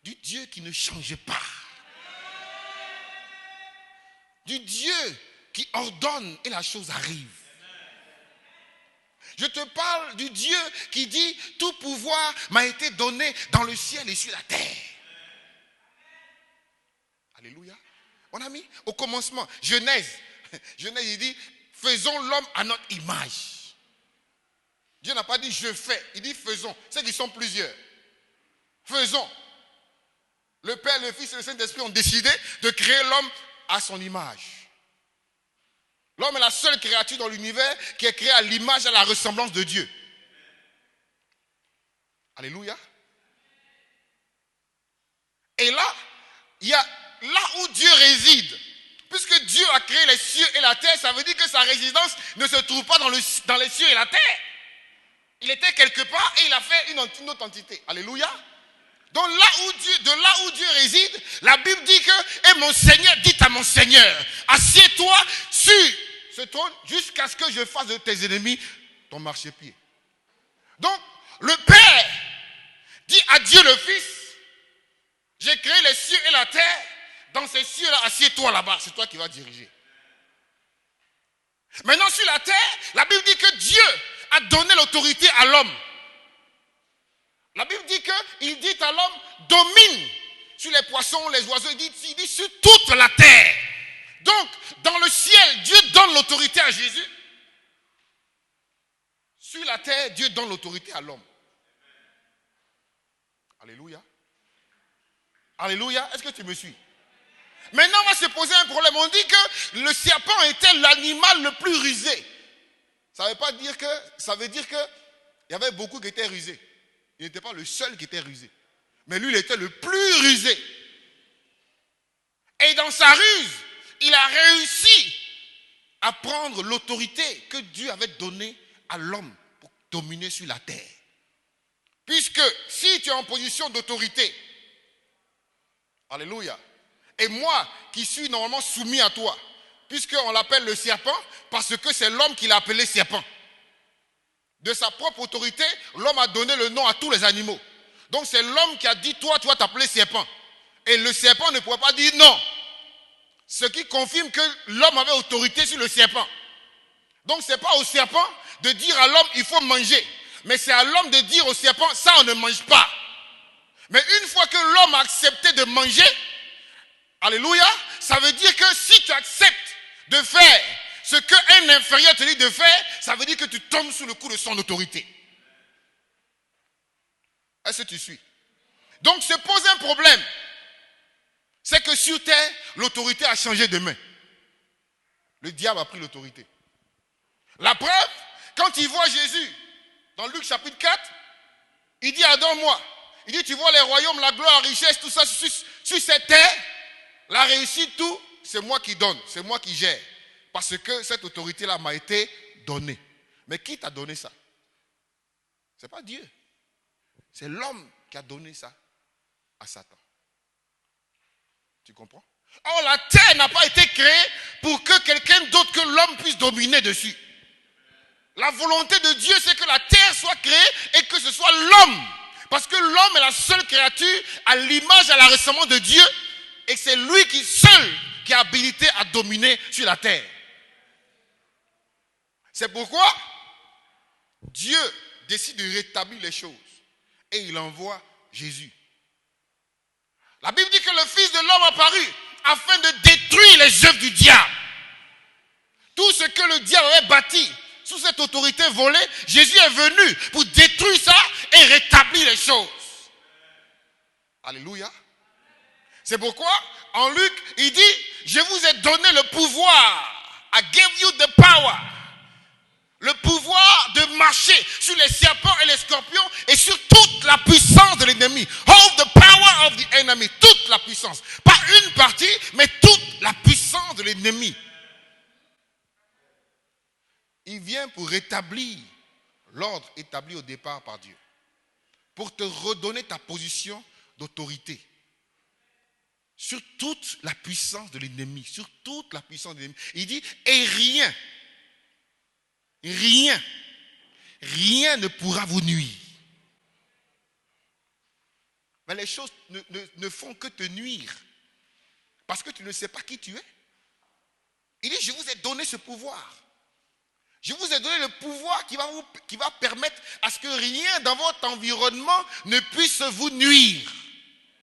du Dieu qui ne change pas, du Dieu qui ordonne et la chose arrive. Je te parle du Dieu qui dit « Tout pouvoir m'a été donné dans le ciel et sur la terre. » Alléluia. Mon ami, au commencement, Genèse, il dit « Faisons l'homme à notre image. » Dieu n'a pas dit « Je fais », il dit « Faisons ». C'est qu'ils sont plusieurs. Faisons. Le Père, le Fils et le Saint-Esprit ont décidé de créer l'homme à son image. L'homme est la seule créature dans l'univers qui est créée à l'image et à la ressemblance de Dieu. Alléluia. Et là, il y a là où Dieu réside. Puisque Dieu a créé les cieux et la terre, ça veut dire que sa résidence ne se trouve pas dans les cieux et la terre. Il était quelque part et il a fait une autre entité. Alléluia. Donc de là où Dieu réside, la Bible dit que, et mon Seigneur dit à mon Seigneur, assieds-toi sur ce trône jusqu'à ce que je fasse de tes ennemis ton marchepied. Donc, le Père dit à Dieu le Fils, j'ai créé les cieux et la terre, dans ces cieux-là, assieds-toi là-bas, c'est toi qui vas diriger. Maintenant, sur la terre, la Bible dit que Dieu a donné l'autorité à l'homme. La Bible dit qu'il dit à l'homme, domine sur les poissons, les oiseaux, il dit sur toute la terre. Donc, dans le ciel, Dieu donne l'autorité à Jésus. Sur la terre, Dieu donne l'autorité à l'homme. Alléluia. Alléluia. Est-ce que tu me suis? Maintenant, on va se poser un problème. On dit que le serpent était l'animal le plus rusé. Ça veut dire que il y avait beaucoup qui étaient rusés. Il n'était pas le seul qui était rusé. Mais lui, il était le plus rusé. Et dans sa ruse, il a réussi à prendre l'autorité que Dieu avait donnée à l'homme pour dominer sur la terre. Puisque si tu es en position d'autorité, alléluia, et moi qui suis normalement soumis à toi, puisqu'on l'appelle le serpent, parce que c'est l'homme qui l'a appelé serpent. De sa propre autorité, l'homme a donné le nom à tous les animaux. Donc c'est l'homme qui a dit, toi, tu vas t'appeler serpent. Et le serpent ne pourrait pas dire non. Ce qui confirme que l'homme avait autorité sur le serpent. Donc ce n'est pas au serpent de dire à l'homme, il faut manger. Mais c'est à l'homme de dire au serpent, ça on ne mange pas. Mais une fois que l'homme a accepté de manger, alléluia, ça veut dire que si tu acceptes de faire ce qu'un inférieur te dit de faire, ça veut dire que tu tombes sous le coup de son autorité. Est-ce que tu suis? Donc se pose un problème. C'est que sur terre, l'autorité a changé de main. Le diable a pris l'autorité. La preuve, quand il voit Jésus, dans Luc chapitre 4, il dit, adore-moi. Il dit, tu vois les royaumes, la gloire, la richesse, tout ça sur cette terre, la réussite, tout, c'est moi qui donne, c'est moi qui gère. Parce que cette autorité-là m'a été donnée. Mais qui t'a donné ça? Ce n'est pas Dieu. C'est l'homme qui a donné ça à Satan. Tu comprends? Or, la terre n'a pas été créée pour que quelqu'un d'autre que l'homme puisse dominer dessus. La volonté de Dieu, c'est que la terre soit créée et que ce soit l'homme. Parce que l'homme est la seule créature à l'image et à la ressemblance de Dieu. Et c'est lui seul qui est habilité à dominer sur la terre. C'est pourquoi Dieu décide de rétablir les choses. Et il envoie Jésus. La Bible dit que le Fils de l'homme apparut afin de détruire les œuvres du diable. Tout ce que le diable avait bâti sous cette autorité volée, Jésus est venu pour détruire ça et rétablir les choses. Alléluia. C'est pourquoi, en Luc, il dit, je vous ai donné le pouvoir. I gave you the power. Le pouvoir de marcher sur les serpents et les scorpions et sur toute la puissance de l'ennemi. Hold the power of the enemy. Toute la puissance. Pas une partie, mais toute la puissance de l'ennemi. Il vient pour rétablir l'ordre établi au départ par Dieu. Pour te redonner ta position d'autorité. Sur toute la puissance de l'ennemi. Sur toute la puissance de l'ennemi. Il dit, et rien ne pourra vous nuire. mais les choses ne font que te nuire. Parce que tu ne sais pas qui tu es. Il dit, je vous ai donné ce pouvoir. Je vous ai donné le pouvoir qui va permettre à ce que rien dans votre environnement ne puisse vous nuire.